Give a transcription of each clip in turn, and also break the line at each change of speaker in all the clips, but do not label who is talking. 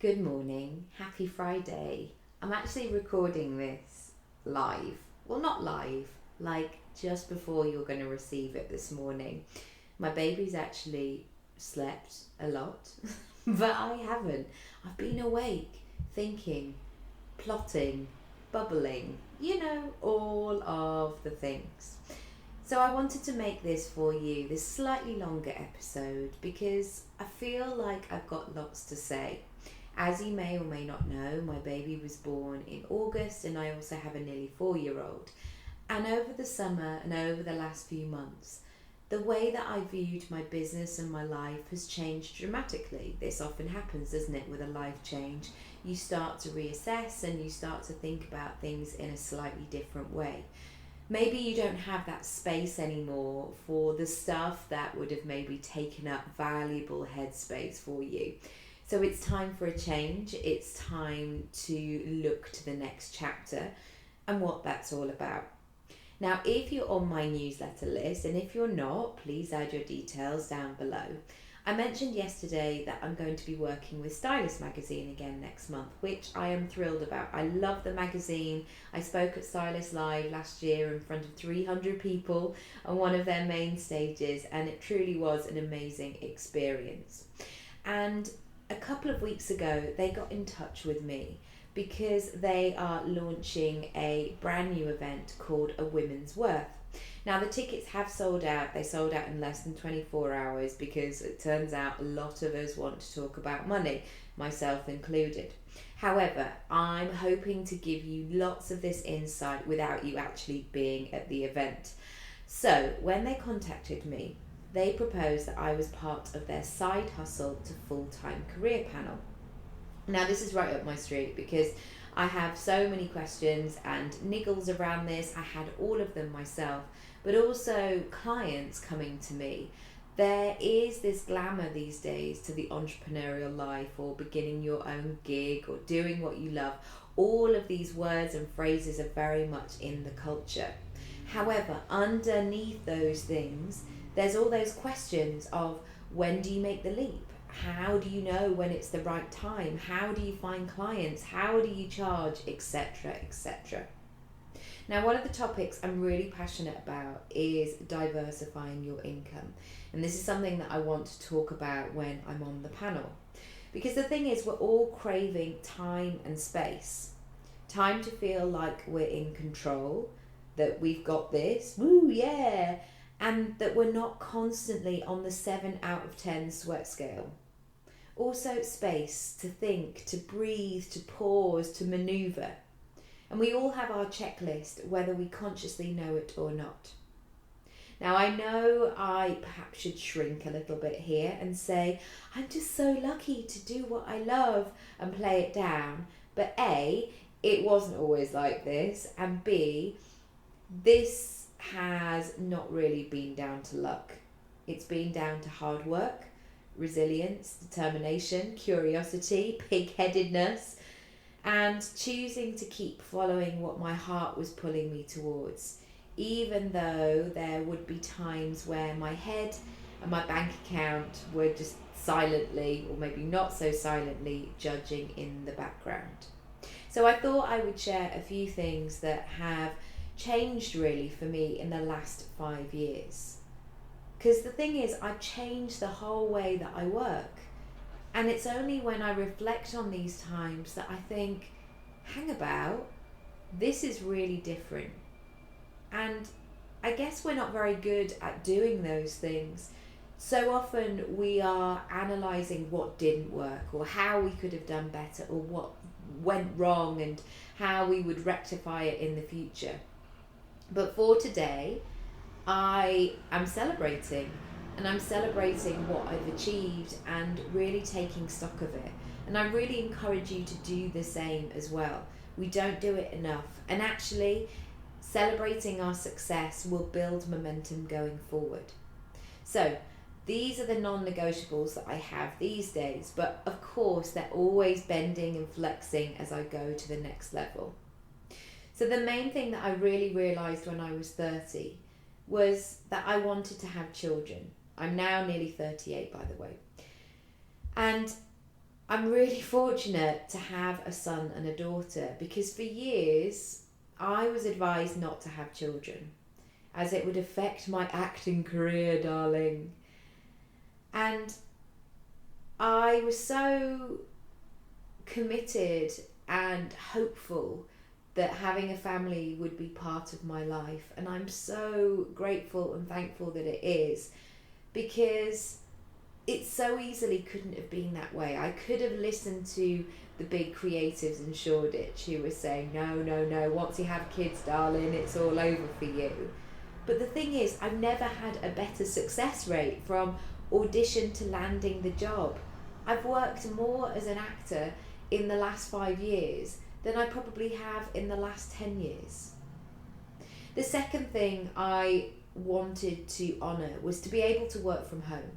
Good morning, happy Friday. I'm actually recording this live. Well, not live, like just before you're going to receive it this morning. My baby's actually slept a lot, but I haven't. I've been awake, thinking, plotting, bubbling, all of the things. So I wanted to make this for you, this slightly longer episode, because I feel like I've got lots to say. As you may or may not know, my baby was born in August and I also have a nearly 4-year-old. And over the summer and over the last few months, the way that I viewed my business and my life has changed dramatically. This often happens, doesn't it, with a life change? You start to reassess and you start to think about things in a slightly different way. Maybe you don't have that space anymore for the stuff that would have maybe taken up valuable headspace for you. So it's time for a change. It's time to look to the next chapter and what that's all about. Now, if you're on my newsletter list, and if you're not, please add your details down below. I mentioned yesterday that I'm going to be working with Stylist Magazine again next month, which I am thrilled about. I love the magazine. I spoke at Stylist Live last year in front of 300 people on one of their main stages, and it truly was an amazing experience. And a couple of weeks ago, they got in touch with me because they are launching a brand new event called A Women's Worth. Now, the tickets have sold out. They sold out in less than 24 hours because it turns out a lot of us want to talk about money, myself included. However, I'm hoping to give you lots of this insight without you actually being at the event. So, when they contacted me, they proposed that I was part of their side hustle to full-time career panel. Now, this is right up my street because I have so many questions and niggles around this. I had all of them myself, but also clients coming to me. There is this glamour these days to the entrepreneurial life, or beginning your own gig, or doing what you love. All of these words and phrases are very much in the culture. However, underneath those things, there's all those questions of, when do you make the leap? How do you know when it's the right time? How do you find clients? How do you charge? Etc, etc. Now, one of the topics I'm really passionate about is diversifying your income. And this is something that I want to talk about when I'm on the panel. Because the thing is, we're all craving time and space. Time to feel like we're in control, that we've got this, woo, yeah, and that we're not constantly on the 7 out of 10 sweat scale. Also, space to think, to breathe, to pause, to maneuver. And we all have our checklist, whether we consciously know it or not. Now, I know I perhaps should shrink a little bit here and say, I'm just so lucky to do what I love and play it down. But A, it wasn't always like this. And B, this has not really been down to luck. It's been down to hard work, resilience, determination, curiosity, pig-headedness, and choosing to keep following what my heart was pulling me towards, even though there would be times where my head and my bank account were just silently, or maybe not so silently, judging in the background. So I thought I would share a few things that have changed really for me in the last 5 years. Because the thing is, I've changed the whole way that I work. And it's only when I reflect on these times that I think, hang about, this is really different. And I guess we're not very good at doing those things. So often we are analysing what didn't work, or how we could have done better, or what went wrong and how we would rectify it in the future. But for today, I am celebrating, and I'm celebrating what I've achieved and really taking stock of it. And I really encourage you to do the same as well. We don't do it enough. And actually, celebrating our success will build momentum going forward. So, these are the non-negotiables that I have these days. But of course, they're always bending and flexing as I go to the next level. So the main thing that I really realised when I was 30 was that I wanted to have children. I'm now nearly 38, by the way. And I'm really fortunate to have a son and a daughter, because for years I was advised not to have children as it would affect my acting career, darling. And I was so committed and hopeful that having a family would be part of my life, and I'm so grateful and thankful that it is, because it so easily couldn't have been that way. I could have listened to the big creatives in Shoreditch who were saying, no, no, no, once you have kids, darling, it's all over for you. But the thing is, I've never had a better success rate from audition to landing the job. I've worked more as an actor in the last 5 years than I probably have in the last 10 years. The second thing I wanted to honour was to be able to work from home.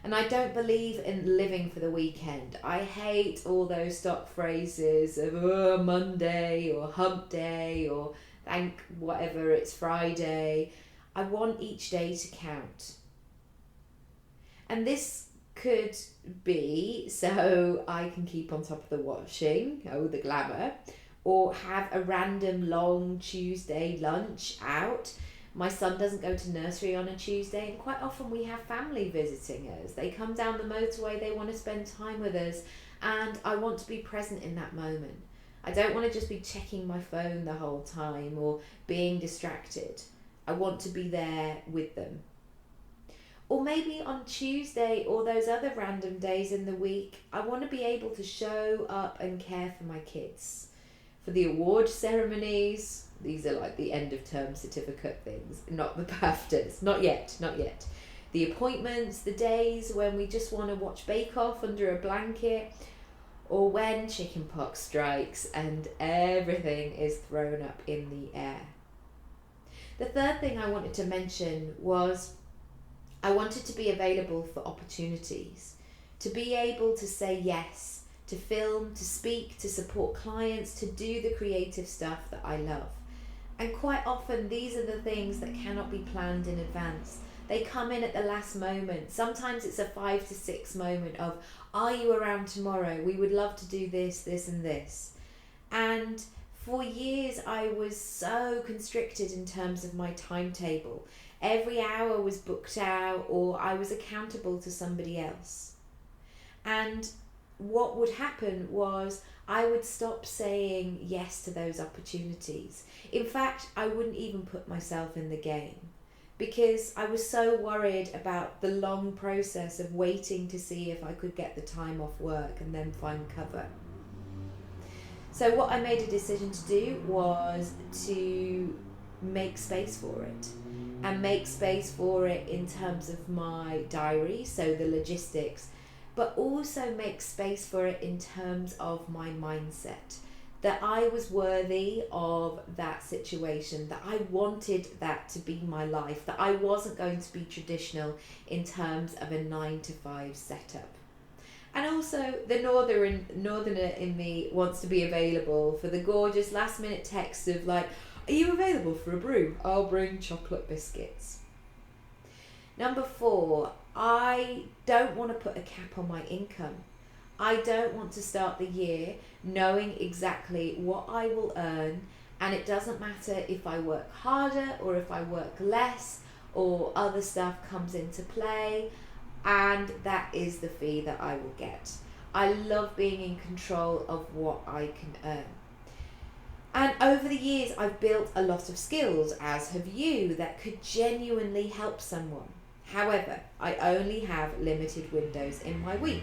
And I don't believe in living for the weekend. I hate all those stock phrases of Monday or hump day or thank whatever, it's Friday. I want each day to count. And this could be so I can keep on top of the washing, the glamour, or have a random long Tuesday lunch out. My son doesn't go to nursery on a Tuesday, and quite often we have family visiting us. They come down the motorway, they want to spend time with us, and I want to be present in that moment. I don't want to just be checking my phone the whole time or being distracted. I want to be there with them. Or maybe on Tuesday or those other random days in the week, I want to be able to show up and care for my kids. For the award ceremonies, these are like the end of term certificate things, not the BAFTAs, not yet. The appointments, the days when we just want to watch Bake Off under a blanket, or when chickenpox strikes and everything is thrown up in the air. The third thing I wanted to mention was I wanted to be available for opportunities, to be able to say yes, to film, to speak, to support clients, to do the creative stuff that I love. And quite often these are the things that cannot be planned in advance. They come in at the last moment. Sometimes it's a 5 to 6 moment of, are you around tomorrow? We would love to do this, this and this. And for years I was so constricted in terms of my timetable. Every hour was booked out, or I was accountable to somebody else. And what would happen was I would stop saying yes to those opportunities. In fact, I wouldn't even put myself in the game because I was so worried about the long process of waiting to see if I could get the time off work and then find cover. So what I made a decision to do was to make space for it, and make space for it in terms of my diary, so the logistics, but also make space for it in terms of my mindset, that I was worthy of that situation, that I wanted that to be my life, that I wasn't going to be traditional in terms of a 9 to 5 setup. And also the northerner in me wants to be available for the gorgeous last minute text of like, are you available for a brew? I'll bring chocolate biscuits. Number 4, I don't want to put a cap on my income. I don't want to start the year knowing exactly what I will earn, and it doesn't matter if I work harder or if I work less or other stuff comes into play, and that is the fee that I will get. I love being in control of what I can earn. And over the years, I've built a lot of skills, as have you, that could genuinely help someone. However, I only have limited windows in my week.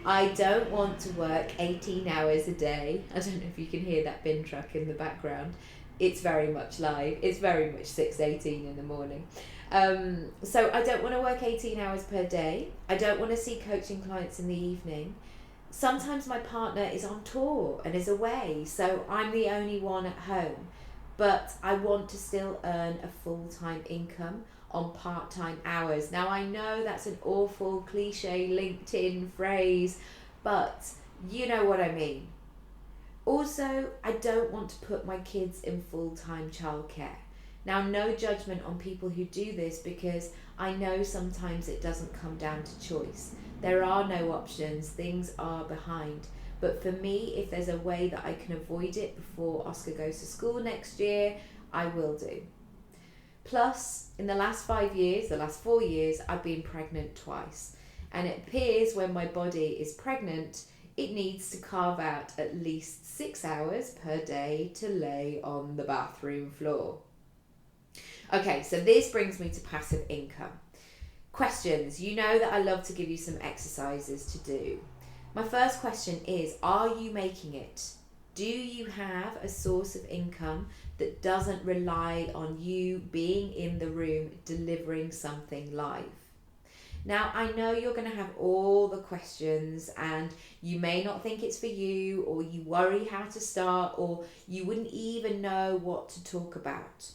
I don't want to work 18 hours a day. I don't know if you can hear that bin truck in the background. It's very much live. It's very much 6:18 in the morning. So I don't want to work 18 hours per day. I don't want to see coaching clients in the evening. Sometimes my partner is on tour and is away, so I'm the only one at home. But I want to still earn a full-time income on part-time hours. Now I know that's an awful cliche LinkedIn phrase, but you know what I mean. Also, I don't want to put my kids in full-time childcare. Now, no judgment on people who do this, because I know sometimes it doesn't come down to choice. There are no options, things are behind. But for me, if there's a way that I can avoid it before Oscar goes to school next year, I will do. Plus, in the last 5 years, the last 4 years, I've been pregnant twice. And it appears when my body is pregnant, it needs to carve out at least 6 hours per day to lay on the bathroom floor. Okay, so this brings me to passive income. Questions. You know that I love to give you some exercises to do. My first question is, are you making it? Do you have a source of income that doesn't rely on you being in the room delivering something live? Now, I know you're going to have all the questions and you may not think it's for you, or you worry how to start, or you wouldn't even know what to talk about.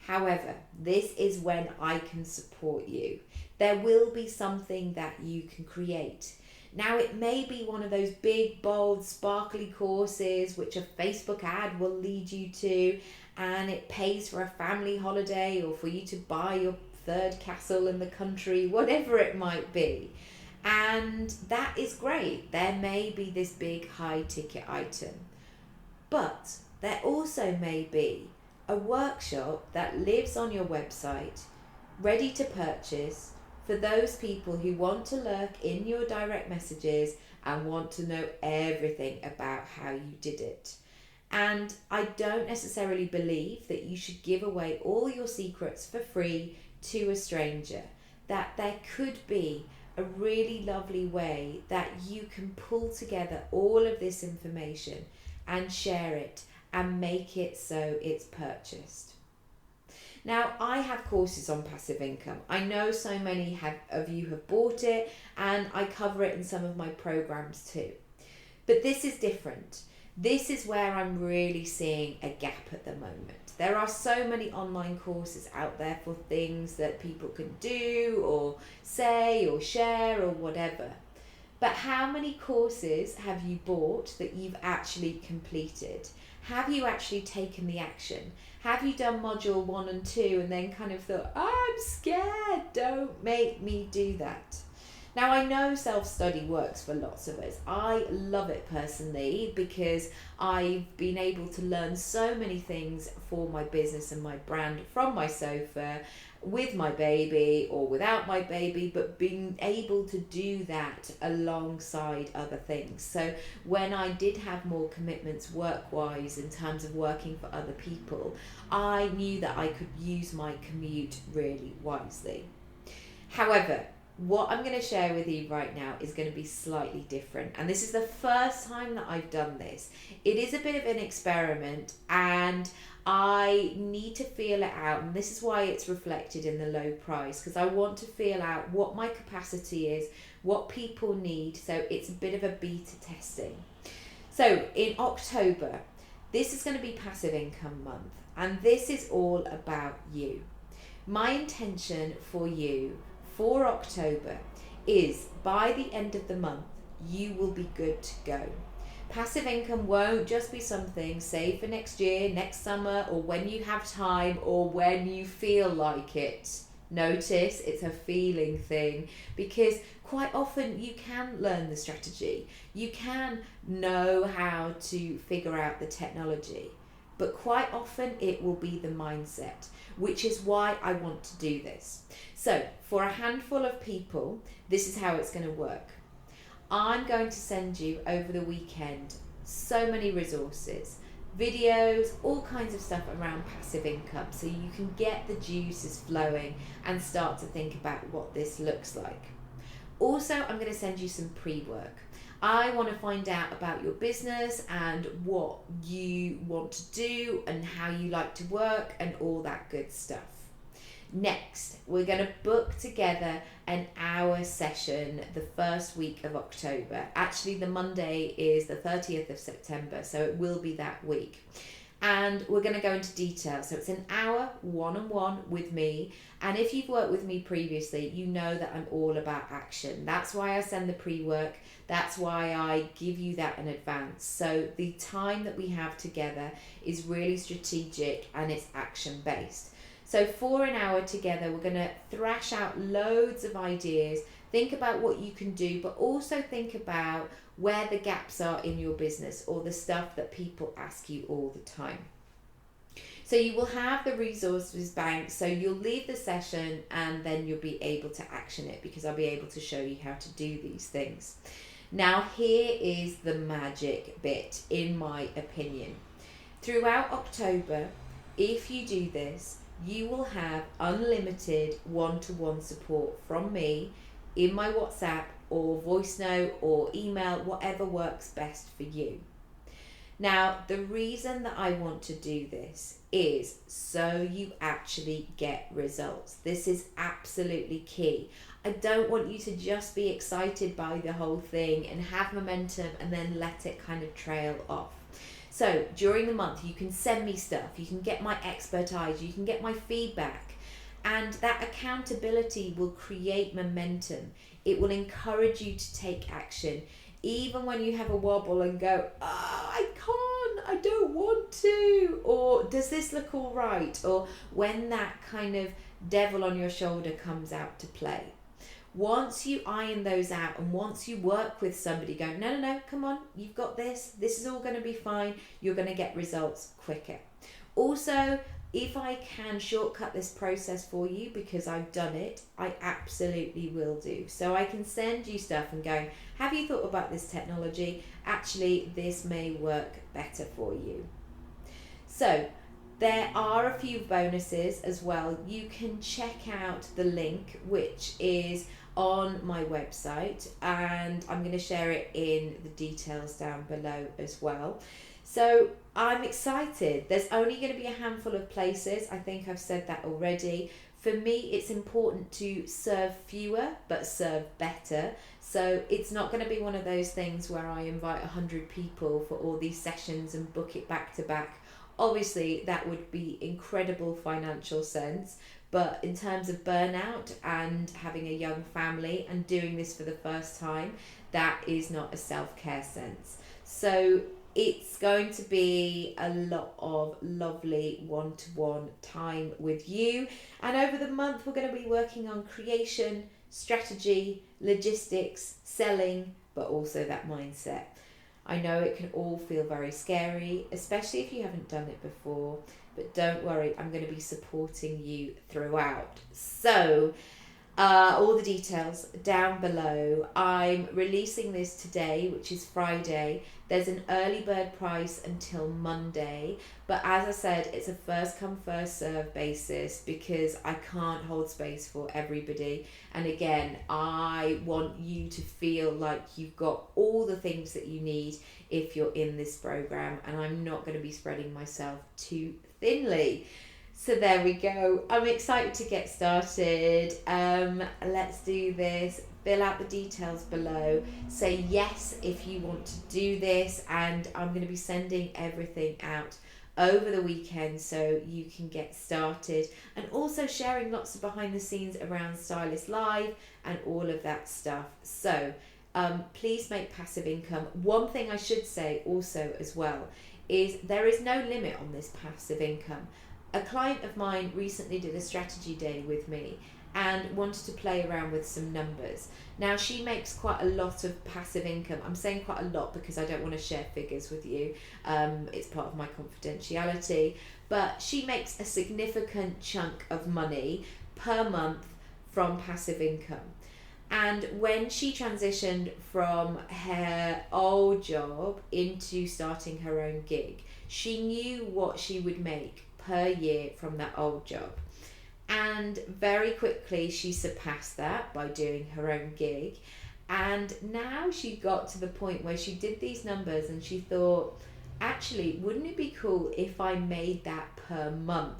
However, this is when I can support you. There will be something that you can create. Now, it may be one of those big, bold, sparkly courses which a Facebook ad will lead you to, and it pays for a family holiday or for you to buy your third castle in the country, whatever it might be. And that is great. There may be this big high ticket item, but there also may be a workshop that lives on your website, ready to purchase, for those people who want to lurk in your direct messages and want to know everything about how you did it. And I don't necessarily believe that you should give away all your secrets for free to a stranger. That there could be a really lovely way that you can pull together all of this information and share it and make it so it's purchased. Now, I have courses on passive income. I know so many of you have bought it, and I cover it in some of my programs too. But this is different. This is where I'm really seeing a gap at the moment. There are so many online courses out there for things that people can do or say or share or whatever. But how many courses have you bought that you've actually completed? Have you actually taken the action? Have you done module 1 and 2 and then kind of thought, oh, I'm scared, don't make me do that? Now, I know self-study works for lots of us. I love it personally because I've been able to learn so many things for my business and my brand from my sofa, with my baby or without my baby, but being able to do that alongside other things. So when I did have more commitments work-wise in terms of working for other people, I knew that I could use my commute really wisely. However, what I'm going to share with you right now is going to be slightly different. And this is the first time that I've done this. It is a bit of an experiment and I need to feel it out. And this is why it's reflected in the low price, because I want to feel out what my capacity is, what people need. So it's a bit of a beta testing. So in October, this is going to be passive income month. And this is all about you. My intention for you for October is by the end of the month, you will be good to go. Passive income won't just be something save for next year, next summer, or when you have time or when you feel like it. Notice it's a feeling thing, because quite often you can learn the strategy. You can know how to figure out the technology, but quite often it will be the mindset, which is why I want to do this. So for a handful of people, this is how it's going to work. I'm going to send you over the weekend so many resources, videos, all kinds of stuff around passive income, so you can get the juices flowing and start to think about what this looks like. Also, I'm going to send you some pre-work. I want to find out about your business and what you want to do and how you like to work and all that good stuff. Next, we're going to book together an hour session the first week of October. Actually, the Monday is the 30th of September, so it will be that week. and we're going to go into detail. So it's an hour one-on-one with me, and if you've worked with me previously, you know that I'm all about action. That's why I send the pre-work. That's why I give you that in advance. So the time that we have together is really strategic and it's action based. So for an hour together, we're going to thrash out loads of ideas, think about what you can do, but also think about where the gaps are in your business or the stuff that people ask you all the time. So you will have the resources bank, so you'll leave the session and then you'll be able to action it, because I'll be able to show you how to do these things. Now here is the magic bit, in my opinion. Throughout October, if you do this, you will have unlimited one-to-one support from me in my WhatsApp or voice note or email, whatever works best for you. Now, the reason that I want to do this is so you actually get results. This is absolutely key. I don't want you to just be excited by the whole thing and have momentum and then let it kind of trail off. So during the month, you can send me stuff, you can get my expert eyes, you can get my feedback, and that accountability will create momentum. It will encourage you to take action, even when you have a wobble and go, I can't, I don't want to, or does this look all right? Or when that kind of devil on your shoulder comes out to play. Once you iron those out and once you work with somebody going, no, come on, you've got this is all going to be fine, you're going to get results quicker. Also, if I can shortcut this process for you because I've done it, I absolutely will do. So I can send you stuff and go, have you thought about this technology? Actually, this may work better for you. So there are a few bonuses as well. You can check out the link, which is on my website, and I'm going to share it in the details down below as well. So I'm excited. There's only going to be a handful of places. I think I've said that already. For me, it's important to serve fewer but serve better. So it's not going to be one of those things where I invite 100 people for all these sessions and book it back to back. Obviously, that would be incredible financial sense. But in terms of burnout and having a young family and doing this for the first time, that is not a self-care sense. So it's going to be a lot of lovely one-to-one time with you. And over the month, we're going to be working on creation, strategy, logistics, selling, but also that mindset. I know it can all feel very scary, especially if you haven't done it before, but don't worry, I'm going to be supporting you throughout. So, all the details down below. I'm releasing this today, which is Friday. There's an early bird price until Monday, but as I said, it's a first come first serve basis because I can't hold space for everybody. And again, I want you to feel like you've got all the things that you need if you're in this program, and I'm not going to be spreading myself too thinly. So there we go. I'm excited to get started. Let's do this. Fill out the details below. Say yes if you want to do this, and I'm going to be sending everything out over the weekend so you can get started, and also sharing lots of behind the scenes around Stylist Live and all of that stuff. So please make passive income. One thing I should say also as well is there is no limit on this passive income. A client of mine recently did a strategy day with me and wanted to play around with some numbers. Now, she makes quite a lot of passive income. I'm saying quite a lot because I don't want to share figures with you. It's part of my confidentiality. But she makes a significant chunk of money per month from passive income. And when she transitioned from her old job into starting her own gig, she knew what she would make per year from that old job. And very quickly she surpassed that by doing her own gig. And now she got to the point where she did these numbers and she thought, actually, wouldn't it be cool if I made that per month?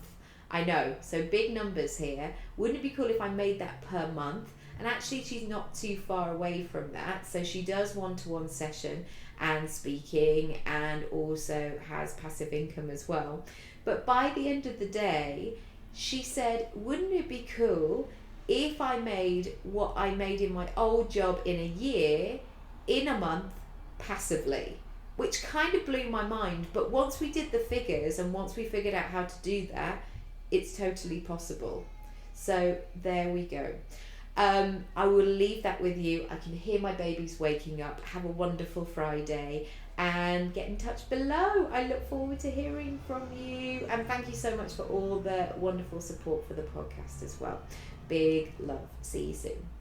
I know, so big numbers here. Wouldn't it be cool if I made that per month? And actually she's not too far away from that. So she does one-to-one session and speaking, and also has passive income as well. But by the end of the day, she said, wouldn't it be cool if I made what I made in my old job in a year, in a month, passively? Which kind of blew my mind. But once we did the figures and once we figured out how to do that, it's totally possible. So there we go. I will leave that with you. I can hear my babies waking up. Have a wonderful Friday, and get in touch below. I look forward to hearing from you, and thank you so much for all the wonderful support for the podcast as well. Big love. See you soon.